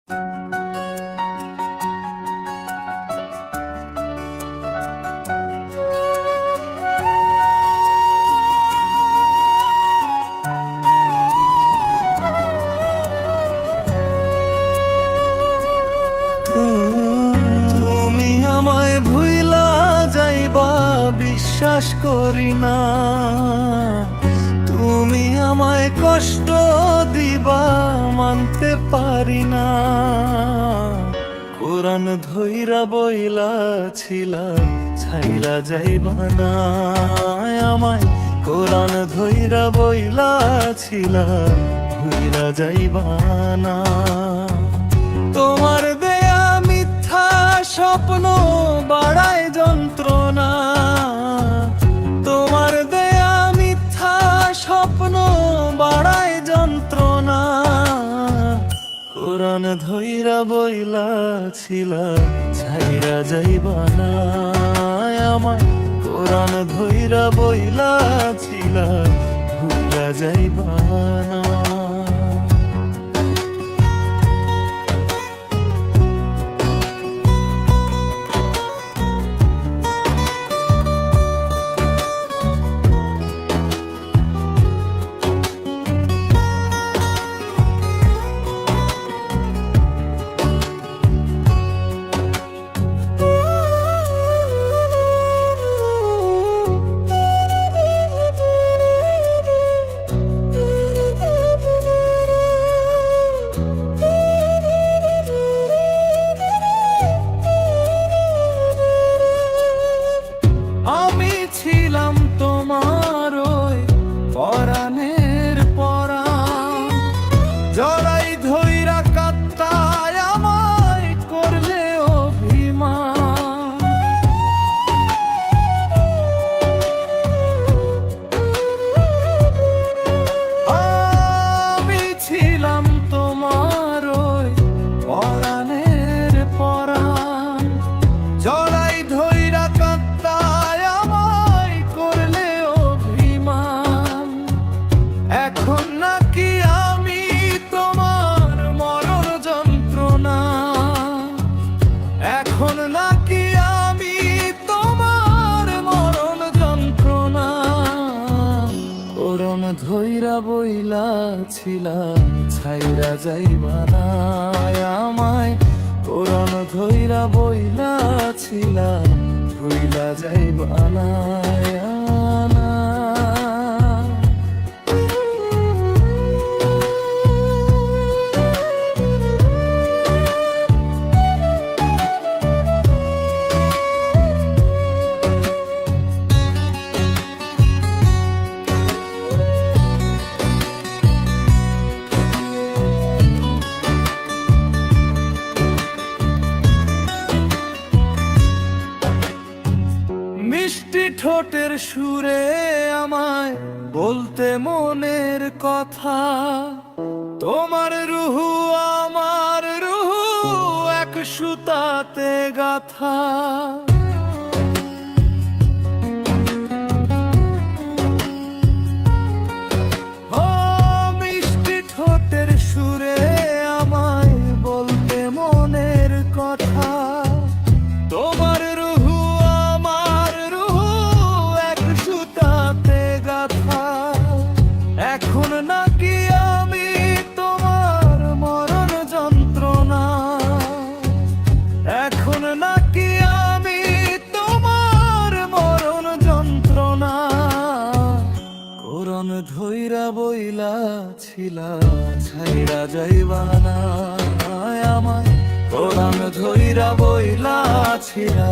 তুমি আমায় ভুইলা যাইবা বিশ্বাস করি না, তুমি আমায় কষ্ট দিবা মানতে পারি না। কোরআন ধইরা বইলা ছিলা ছাইরা যাইবা না আমায়, কোরআন ধইরা বইলা ছিলা ভুইলা যাইবা না। তোমার দেয়া মিথ্যা স্বপ্ন বাড়ায় যন্ত্রণা, তোমার দেয়া মিথ্যা স্বপ্ন বাড়ায় যন্ত্রণা। কোরআন ধইরা বইলা ছিলা ছাইরা যাইবা না আমায়, কোরআন ধইরা বইলা ছিলা ভুইলা যাইবা না। ছিলাম তোমার ওই পরাণের পরাণ, জড়াই ধইরা কাত্তায় আমায় করলে অভিমান। আমি ছিলাম তোমার ওই পরাণের পরাণ, জড়াই ধইরা কাত্তায় এখন নাকি আমি তোমার মরণ যন্ত্রণা, এখন নাকি আমি তোমার মরণ যন্ত্রণা। কোরআন ধইরা বইলা ছিলা ছাইরা যাইবা না আমায়, কোরআন ধইরা বইলা ছিলা ভুইলা যাইবা না। মিষ্টি ঠোঁটের সুরে আমায় বলতে মনের কথা, তোমার রুহু আমার রুহু এক সুতাতে গাথা। ও মিষ্টি ঠোঁটের সুরে আমায় বলতে মনের কথা, তোমার রুহু আমার রুহু এক সুতাতে গাথা। এখন নাকি আমি তোমার মরণ যন্ত্রণা, এখন নাকি আমি তোমার মরণ যন্ত্রণা। কোরআন ধইরা বইলা ছিলা ছাইরা যাইবা না আমায়, কোরআন ধইরা বইলা ছিলা